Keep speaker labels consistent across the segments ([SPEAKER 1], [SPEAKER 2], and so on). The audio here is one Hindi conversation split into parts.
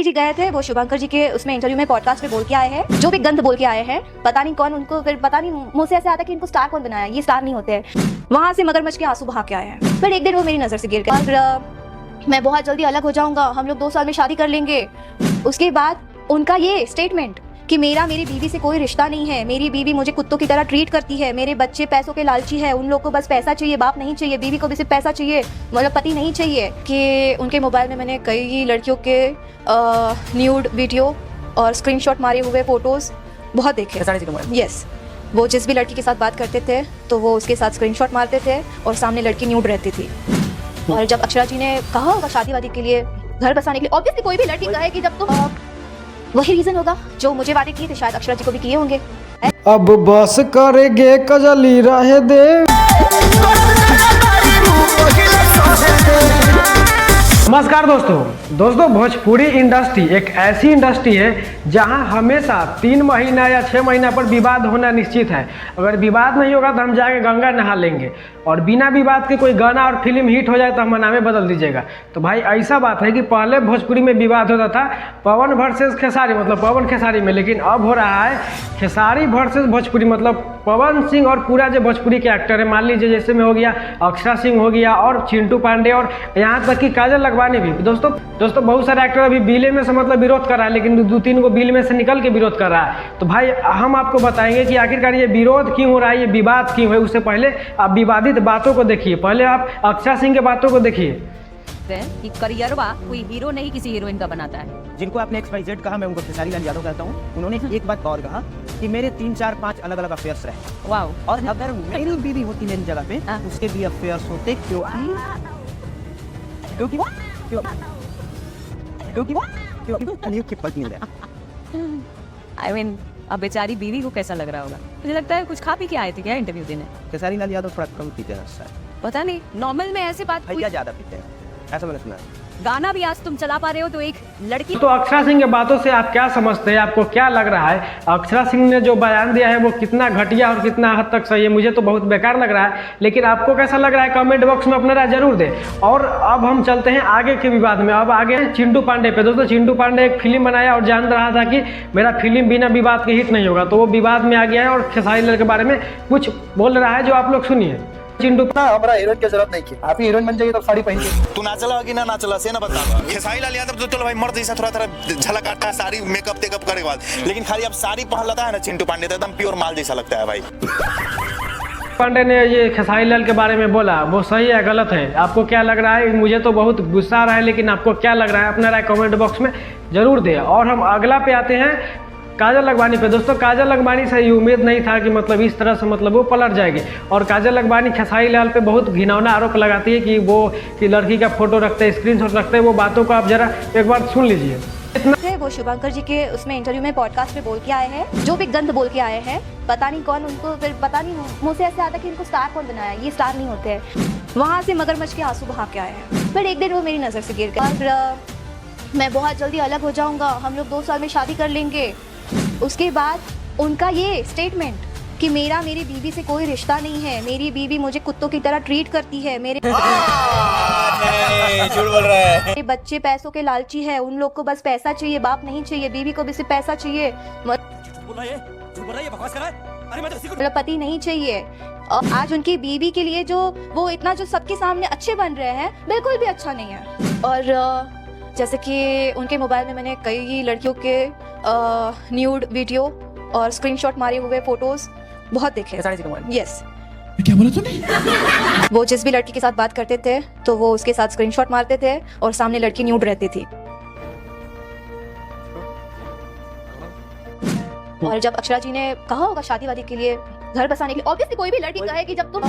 [SPEAKER 1] खेसारी जी गए थे, वो शुभंकर जी के उसमें इंटरव्यू में पॉडकास्ट पे बोल के आए हैं, जो भी गंद बोल के आए हैं, पता नहीं कौन उनको, फिर पता नहीं मुंह से ऐसे आता कि इनको स्टार कौन बनाया, ये स्टार नहीं होते हैं। वहां से मगरमच्छ के आंसू बहा के आए हैं। फिर एक दिन वो मेरी नजर से गिर गए और मैं बहुत जल्दी अलग हो जाऊंगा, हम लोग 2 साल में शादी कर लेंगे। उसके बाद उनका ये स्टेटमेंट कि मेरी बीवी से कोई रिश्ता नहीं है, मेरी बीवी मुझे कुत्तों की तरह ट्रीट करती है, मेरे बच्चे पैसों के लालची है, उन लोग को बस पैसा चाहिए, बाप नहीं चाहिए, बीवी को भी सिर्फ पैसा चाहिए, मतलब पति नहीं चाहिए। कि उनके मोबाइल में मैंने कई लड़कियों के न्यूड वीडियो और स्क्रीनशॉट मारे हुए फोटोज बहुत देखे। यस, वो जिस भी लड़की के साथ बात करते थे तो वो उसके साथ स्क्रीनशॉट मारते थे और सामने लड़की न्यूड रहती थी। और जब अक्षरा जी ने कहा होगा शादी वादी के लिए, घर बसाने के लिए, ऑब्वियसली कोई भी लड़की कहे कि जब तुम, वही रीजन होगा जो मुझे वादे किए थे, शायद अक्षरा जी को भी किए होंगे।
[SPEAKER 2] अब बस करेंगे कजली रहे दे। नमस्कार दोस्तों, भोजपुरी इंडस्ट्री एक ऐसी इंडस्ट्री है जहां हमेशा 3 महीना या 6 महीना पर विवाद होना निश्चित है। अगर विवाद नहीं होगा तो हम जाके गंगा नहा लेंगे, और बिना विवाद के कोई गाना और फिल्म हिट हो जाए तो हम नामे बदल दीजिएगा। तो भाई ऐसा बात है कि पहले भोजपुरी में विवाद होता था पवन वर्सेस खेसारी, मतलब पवन खेसारी में, लेकिन अब हो रहा है खेसारी वर्सेस भोजपुरी, मतलब पवन सिंह और पूरा जो भोजपुरी के एक्टर है, मान लीजिए जैसे में हो गया अक्षरा सिंह हो गया और चिंटू पांडे और यहाँ तक कि काजल लगवानी भी। दोस्तों बहुत सारे एक्टर अभी बिले में से मतलब विरोध कर रहा है, लेकिन 2-3 को बिल में से निकल के विरोध कर रहा है। तो भाई हम आपको बताएंगे कि आखिरकार ये विरोध क्यों हो रहा है, ये विवाद क्यों है। उससे पहले आप विवादित बातों को देखिए, पहले आप अक्षरा सिंह के बातों को देखिए।
[SPEAKER 3] कि करियरवा कोई हीरो नहीं किसी हीरोइन का बनाता है।
[SPEAKER 4] जिनको आपने XYZ कहा, मैं उनको खेसारी लाल यादव कहता हूँ। उन्होंने एक बात और कहा कि मेरे 3, 4, 5 अलग अलग अफेयर्स रहे।
[SPEAKER 3] वाओ।
[SPEAKER 4] और अगर मेरी बीवी होती मेरी जगह पे, उसके भी अफेयर्स होते। क्यों?
[SPEAKER 3] I mean, अब बेचारी बीवी को कैसा लग रहा होगा? मुझे लगता है कुछ खा पी के आए थे क्या इंटरव्यू देने?
[SPEAKER 4] खेसारी लाल यादव थोड़ा कम पीते हैं सर।
[SPEAKER 3] पता नहीं, नॉर्मल में ऐसी बात
[SPEAKER 4] भैया ज्यादा पीते हैं, ऐसा मैंने सुना है।
[SPEAKER 3] गाना भी आज तुम चला पा रहे हो तो एक लड़की।
[SPEAKER 2] तो अक्षरा सिंह के बातों से आप क्या समझते हैं, आपको क्या लग रहा है? अक्षरा सिंह ने जो बयान दिया है वो कितना घटिया और कितना हद तक सही है? मुझे तो बहुत बेकार लग रहा है, लेकिन आपको कैसा लग रहा है कमेंट बॉक्स में अपना राय जरूर दें। और अब हम चलते हैं आगे के विवाद में। अब आगे चिंटू पांडे पे। दोस्तों चिंटू पांडे एक फिल्म बनाया और जान रहा था कि मेरा फिल्म बिना विवाद के हिट नहीं होगा, तो वो विवाद में आ गया है और खेसारी लाल के बारे में कुछ बोल रहा है, जो आप लोग सुनिए। चिंटू
[SPEAKER 5] ना हमारा हीरोइन की जरूरत नहीं की, आप ही हीरोइन बन जाइए तब साड़ी पहन के।
[SPEAKER 6] तू नाचला कि ना नाचला से ना बता। खेसारी लाल यादव तो चलो भाई मर्द जैसा थोड़ा झलक आता है, सारी मेकअप टेकअप करे के बाद, लेकिन खाली अब साड़ी पहन लेता है ना चिंटू पांडे, तो एकदम प्योर माल जैसा लगता है भाई।
[SPEAKER 2] पांडे ने ये खेसारी लाल के बारे में बोला, वो सही है गलत है? आपको क्या लग रहा है? मुझे तो बहुत गुस्सा आ रहा है, लेकिन आपको क्या लग रहा है अपना राय कमेंट बॉक्स में जरूर दें। और हम अगला पे आते हैं काजल लखवानी पे। दोस्तों काजल लखवानी से ये उम्मीद नहीं था कि मतलब इस तरह से मतलब वो पलट जाएगी। और काजल लखवानी खेसारी लाल पे बहुत घिनौना आरोप लगाती है कि वो कि लड़की का फोटो रखते हैं, स्क्रीनशॉट रखते हैं। वो बातों को आप जरा एक बार सुन लीजिए।
[SPEAKER 1] वो शुभंकर जी के उसमें इंटरव्यू में पॉडकास्ट पे बोल के आए हैं, जो भी गंद बोल के आए हैं, पता नहीं कौन उनको, फिर पता नहीं मुंह से ऐसे आता कि इनको स्टार कौन बनाया, ये स्टार नहीं होते हैं। वहां से मगरमच्छ के आंसू बहा के आए हैं। फिर एक दिन वो मेरी नजर से गिर गए और मैं बहुत जल्दी अलग हो जाऊंगा, हम लोग 2 साल में शादी कर लेंगे। उसके बाद उनका ये स्टेटमेंट कि मेरी बीवी से कोई रिश्ता नहीं है, मेरी बीवी मुझे कुत्तों की तरह ट्रीट करती है, मेरे
[SPEAKER 6] झूठ बोल रहा है,
[SPEAKER 1] मेरे बच्चे पैसों के लालची है, उन लोग को बस पैसा चाहिए, बाप नहीं चाहिए, बीवी को भी सिर्फ पैसा चाहिए, मतलब पति नहीं चाहिए। और आज उनकी बीवी के लिए जो वो इतना जो सबके सामने अच्छे बन रहे हैं, बिल्कुल भी अच्छा नहीं है। और जैसे कि उनके मोबाइल में मैंने कई लड़कियों के न्यूड वीडियो और स्क्रीनशॉट मारे हुए फोटोज बहुत देखे। यस,
[SPEAKER 5] क्या बोला तूने?
[SPEAKER 1] वो जिस भी लड़की के साथ बात करते थे तो वो उसके साथ स्क्रीनशॉट मारते थे और सामने लड़की न्यूड रहती थी। और जब अक्षरा जी ने कहा होगा शादी वादी के लिए, घर बसाने के लिए, ऑब्वियसली कोई भी लड़की कहे कि जब तुम,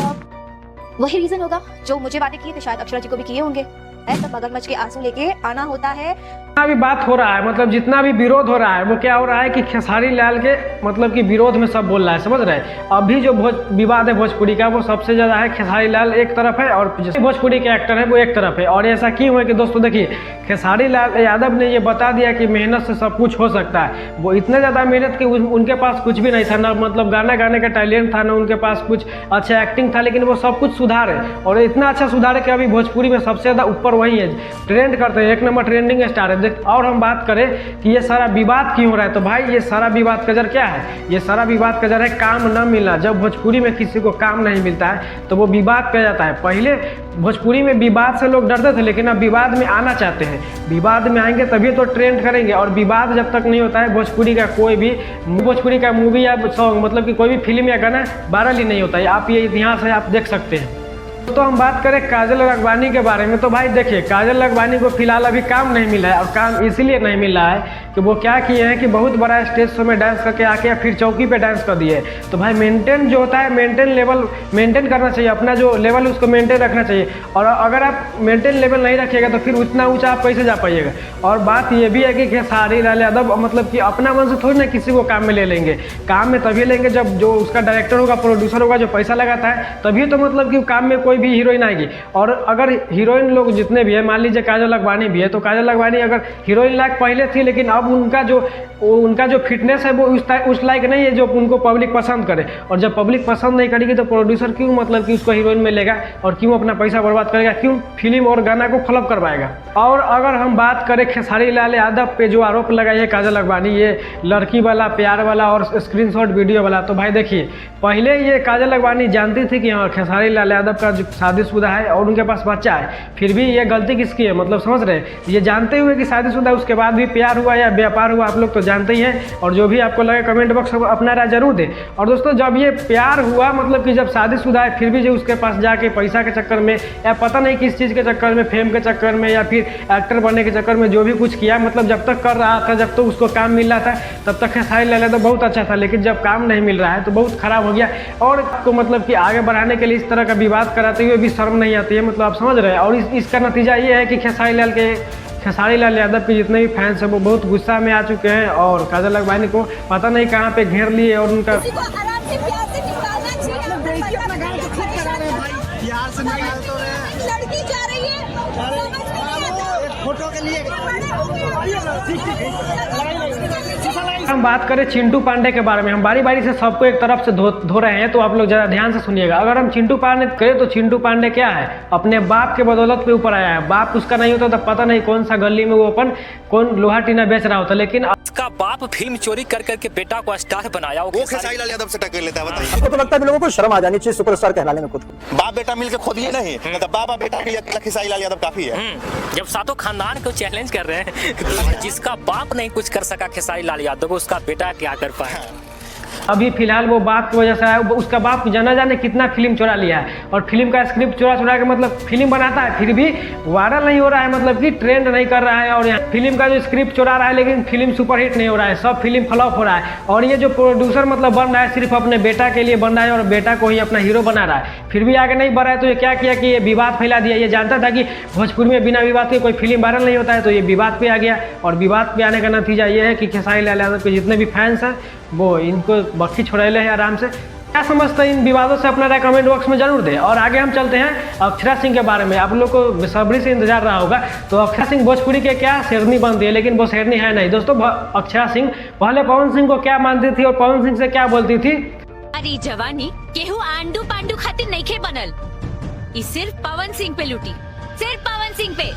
[SPEAKER 1] वही रीजन होगा जो मुझे वादे किए थे, शायद अक्षरा जी को भी किए होंगे। ऐसा मगरमच्छ के आंसू लेके आना होता है।
[SPEAKER 2] जितना भी बात हो रहा है, मतलब जितना भी विरोध हो रहा है, वो क्या हो रहा है कि खेसारी लाल के मतलब कि विरोध में सब बोल रहा है, समझ रहे हैं? अभी जो विवाद है भोजपुरी का, वो सबसे ज़्यादा है खेसारी लाल एक तरफ है और जो भोजपुरी के एक्टर है वो एक तरफ है। और ऐसा क्यों है कि दोस्तों देखिए, खेसारी लाल यादव ने ये बता दिया कि मेहनत से सब कुछ हो सकता है। वो इतने ज़्यादा मेहनत कि उनके पास कुछ भी नहीं था, ना मतलब गाना गाने का टैलेंट था, ना उनके पास कुछ अच्छा एक्टिंग था, लेकिन वो सब कुछ सुधारे और इतना अच्छा सुधारे कि अभी भोजपुरी में सबसे ज़्यादा ऊपर नंबर वही है, ट्रेंड करते हैं, 1 नंबर ट्रेंडिंग स्टार है। देख, और हम बात करें कि ये सारा विवाद क्यों हो रहा है, तो भाई ये सारा विवाद का जड़ क्या है, ये सारा विवाद का जड़ है काम न मिलना। जब भोजपुरी में किसी को काम नहीं मिलता है तो वो विवाद किया जाता है। पहले भोजपुरी में विवाद से लोग डरते थे, लेकिन अब विवाद में आना चाहते हैं। विवाद में आएंगे तभी तो ट्रेंड करेंगे, और विवाद जब तक नहीं होता है भोजपुरी का कोई भी भोजपुरी का मूवी या सॉन्ग, मतलब कि कोई भी फिल्म या गाना वायरल ही नहीं होता है। आप ये इतिहास है, आप देख सकते हैं। तो हम बात करें काजल लखवानी के बारे में, तो भाई देखिए काजल लखवानी को फिलहाल अभी काम नहीं मिला है, और काम इसीलिए नहीं मिल रहा है कि वो क्या किए हैं कि बहुत बड़ा स्टेज शो में डांस करके आके फिर चौकी पे डांस कर दिए। तो भाई मेंटेन जो होता है, मेंटेन करना चाहिए, अपना जो लेवल उसको मेंटेन रखना चाहिए। और अगर आप मेंटेन लेवल नहीं रखिएगा तो फिर उतना ऊंचा आप कैसे जा पाइएगा। और बात ये भी है कि खेसारी लाल यादव मतलब कि अपना मन से थोड़ी ना किसी को काम में ले लेंगे। काम में तभी लेंगे जब जो उसका डायरेक्टर होगा, प्रोड्यूसर होगा, जो पैसा लगाता है, तभी तो मतलब कि काम में कोई भी हीरोइन आएगी। और अगर हीरोइन लोग जितने भी है, मान लीजिए काजल लखवानी भी है, तो काजल लखवानी अगर हीरोइन लायक पहले थी, लेकिन अब उनका जो फिटनेस है वो उस लायक नहीं है जो उनको पब्लिक पसंद करे। और जब पब्लिक पसंद नहीं करेगी तो प्रोड्यूसर क्यों मतलब कि उसको हीरोइन में लेगा, और क्यों अपना पैसा बर्बाद करेगा, क्यों फिल्म और गाना को फ्लॉप करवाएगा। और अगर हम बात करें खेसारी लाल यादव पे जो आरोप लगाई है काजल लखवानी, ये लड़की वाला, प्यार वाला और स्क्रीनशॉट वीडियो वाला, तो भाई देखिए पहले ये काजल लखवानी जानती थी कि हाँ खेसारी लाल यादव का जो शादीशुदा है और उनके पास बच्चा है, फिर भी ये गलती किसकी है, मतलब समझ रहे हैं। ये जानते हुए कि शादीशुदा उसके बाद भी प्यार हुआ या व्यापार हुआ, आप लोग तो जानते ही हैं। और जो भी आपको लगे कमेंट बॉक्स में अपना राय जरूर दें। और दोस्तों जब ये प्यार हुआ, मतलब कि जब शादीशुदा है, फिर भी जो उसके पास जाके पैसा के चक्कर में या पता नहीं किस चीज़ के चक्कर में, फेम के चक्कर में या फिर एक्टर बनने के चक्कर में जो भी कुछ किया, मतलब जब तक कर रहा था, जब तक उसको काम मिल रहा था, तब तक खेसारी लाल यादव बहुत अच्छा था। लेकिन जब काम नहीं मिल रहा है तो बहुत खराब हो गया। और आपको मतलब कि आगे बढ़ाने के लिए इस तरह का विवाद कराते हुए भी शर्म नहीं आती है, मतलब आप समझ रहे हैं। और इसका नतीजा ये है कि खेसारी लाल यादव के जितने भी फैंस हैं वो बहुत गुस्सा में आ चुके हैं, और काजल लखवानी को पता नहीं कहाँ पे घेर लिए और उनका
[SPEAKER 7] किसी को आराम से प्यार से निकालना चाहिए।
[SPEAKER 5] प्यार से निकाल तो रहे,
[SPEAKER 7] लड़की जा रही है, समझ में नहीं आता।
[SPEAKER 5] फोटो के लिए
[SPEAKER 2] हम बात करें चिंटू पांडे के बारे में, हम बारी बारी से सबको एक तरफ से धो रहे हैं, तो आप लोग ज़रा ध्यान से सुनिएगा। अगर हम चिंटू पांडे करें तो चिंटू पांडे क्या है, अपने बाप के बदौलत पे ऊपर आया है। बाप उसका नहीं होता तो पता नहीं कौन सा गली में वो कौन लोहा टीना बेच रहा होता। लेकिन
[SPEAKER 8] उसका बाप फिल्म चोरी कर करके बेटा को स्टार बनाया,
[SPEAKER 6] वो खेसारी लाल यादव से टक्कर लेता है, बताइए।
[SPEAKER 5] आपको तो लगता है लोगों को शर्म आ जानी चाहिए सुपरस्टार कहलाने में खुद को।
[SPEAKER 6] बाप बेटा मिलकर खोद लिए नहीं, मतलब बाप बेटा के लिए खेसारी लाल यादव काफी है।
[SPEAKER 8] जब सातों खानदान को चैलेंज कर रहे हैं, जिसका बाप नहीं कुछ कर सका खेसारी लाल यादव को, उसका बेटा क्या कर पाए।
[SPEAKER 2] अभी फिलहाल वो बाप की वजह से आया, उसका बाप जाना जाने कितना फिल्म चुरा लिया है, और फिल्म का स्क्रिप्ट चुरा के मतलब फिल्म बनाता है, फिर भी वायरल नहीं हो रहा है, मतलब कि ट्रेंड नहीं कर रहा है। और यहाँ फिल्म का जो स्क्रिप्ट चुरा रहा है, लेकिन फिल्म सुपरहिट नहीं हो रहा है, सब फिल्म फ्लॉप हो रहा है। और ये जो प्रोड्यूसर मतलब बन रहा है, सिर्फ अपने बेटा के लिए बन रहा है और बेटा को ही अपना हीरो बना रहा है, फिर भी आगे नहीं बढ़ रहा है। तो ये क्या किया कि ये विवाद फैला दिया। ये जानता था कि भोजपुरी में बिना विवाद के कोई फिल्म वायरल नहीं होता है, तो ये विवाद पे आ गया। और विवाद पे आने का नतीजा ये है कि खेसारी लाल यादव के जितने भी फैंस हैं वो इनको बख्शी छोड़ेले हैं आराम से। क्या समझते हैं इन विवादों से, अपना राय कमेंट बॉक्स में जरूर दें। और आगे हम चलते हैं अक्षरा सिंह के बारे में। आप लोग को बेसब्री से इंतजार रहा होगा, तो अक्षरा सिंह भोजपुरी के क्या शेरनी बनती है, लेकिन वो शेरनी है नहीं दोस्तों। अक्षरा सिंह पहले पवन सिंह को क्या मानती थी और पवन सिंह से क्या बोलती थी।
[SPEAKER 9] अरे जवानी केहू आंडू पांडू खातिर नइखे बनल, ई सिर्फ पवन सिंह पे लूटी, सिर्फ पवन सिंह पे।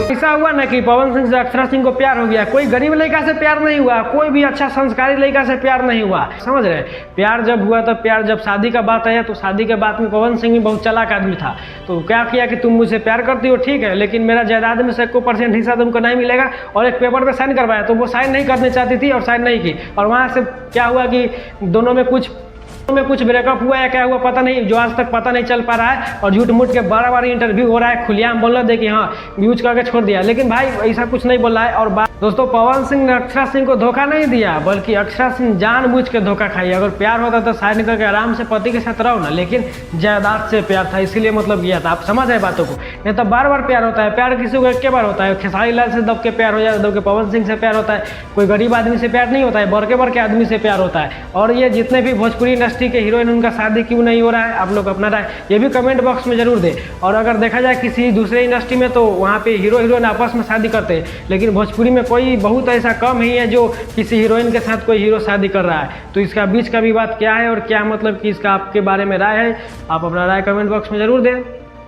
[SPEAKER 2] ऐसा हुआ ना कि पवन सिंह से अक्षरा सिंह को प्यार हो गया, कोई गरीब लड़का से प्यार नहीं हुआ, कोई भी अच्छा संस्कारी लड़का से प्यार नहीं हुआ, समझ रहे। प्यार जब हुआ तो प्यार जब शादी का बात आया, तो शादी के बात में पवन सिंह भी बहुत चालाक आदमी था। तो क्या किया कि तुम मुझसे प्यार करती हो, ठीक है, लेकिन मेरा जायदाद में से 1% हिस्सा तुमको नहीं मिलेगा, और एक पेपर पे साइन करवाया। तो वो साइन नहीं करनी चाहती थी और साइन नहीं की, और वहाँ से क्या हुआ कि दोनों में कुछ ब्रेकअप हुआ या क्या हुआ पता नहीं, जो आज तक पता नहीं चल पा रहा है। और झूठ मूठ के बार इंटरव्यू हो रहा है, खुलेआम बोलना दे कि हाँ यूज करके छोड़ दिया, लेकिन भाई ऐसा कुछ नहीं बोल रहा है। और दोस्तों पवन सिंह ने अक्षरा सिंह को धोखा नहीं दिया, बल्कि अक्षरा सिंह जानबूझ के धोखा खाई। अगर प्यार होता तो साइन करके आराम से पति के साथ रहो ना, लेकिन जायदाद से प्यार था, इसीलिए मतलब किया था। आप समझ रहे बातों को, नहीं तो बार प्यार होता है। प्यार किसी को एक बार होता है, खेसारी लाल से दब के प्यार हो जाए, दब के पवन सिंह से प्यार होता है। कोई गरीब आदमी से प्यार नहीं होता है, बड़के के आदमी से प्यार होता है। और ये जितने भी भोजपुरी इंडस्ट्री के हीरोइन, उनका शादी क्यों नहीं हो रहा है, आप लोग अपना राय ये भी कमेंट बॉक्स में जरूर दें। और अगर देखा जाए किसी दूसरे इंडस्ट्री में, तो वहाँ पे हीरो हीरोइन आपस में शादी करते हैं, लेकिन भोजपुरी में कोई कोई बहुत ऐसा कम ही है जो किसी हीरोइन के साथ कोई हीरो शादी कर रहा है। तो इसका बीच का विवाद क्या है और क्या मतलब कि इसका आपके बारे में राय है, आप अपना राय कमेंट बॉक्स में ज़रूर दें।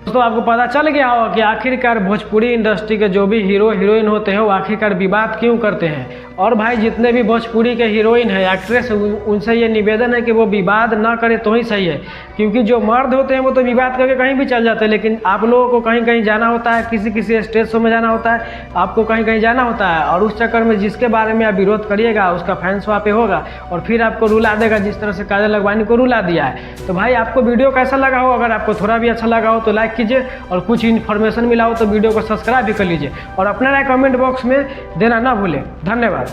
[SPEAKER 2] दोस्तों आपको पता चल गया होगा कि आखिरकार भोजपुरी इंडस्ट्री के जो भी हीरो हीरोइन होते हैं वो आखिरकार विवाद क्यों करते हैं। और भाई जितने भी भोजपुरी के हीरोइन हैं, एक्ट्रेस, उनसे ये निवेदन है कि वो विवाद ना करें तो ही सही है, क्योंकि जो मर्द होते हैं वो तो विवाद करके कहीं भी चल जाते हैं, लेकिन आप लोगों को कहीं कहीं जाना होता है, किसी स्टेज शो में जाना होता है, आपको कहीं कहीं जाना होता है, और उस चक्कर में जिसके बारे में आप विरोध करिएगा उसका फैंस वहाँ पे होगा और फिर आपको रुला देगा, जिस तरह से काजल लखवानी को रुला दिया है। तो भाई आपको वीडियो कैसा लगा हो, अगर आपको थोड़ा भी अच्छा लगा हो तो लाइक कीजिए, और कुछ इन्फॉर्मेशन मिला हो तो वीडियो को सब्सक्राइब भी कर लीजिए, और अपना राय कमेंट बॉक्स में देना ना भूलें। धन्यवाद।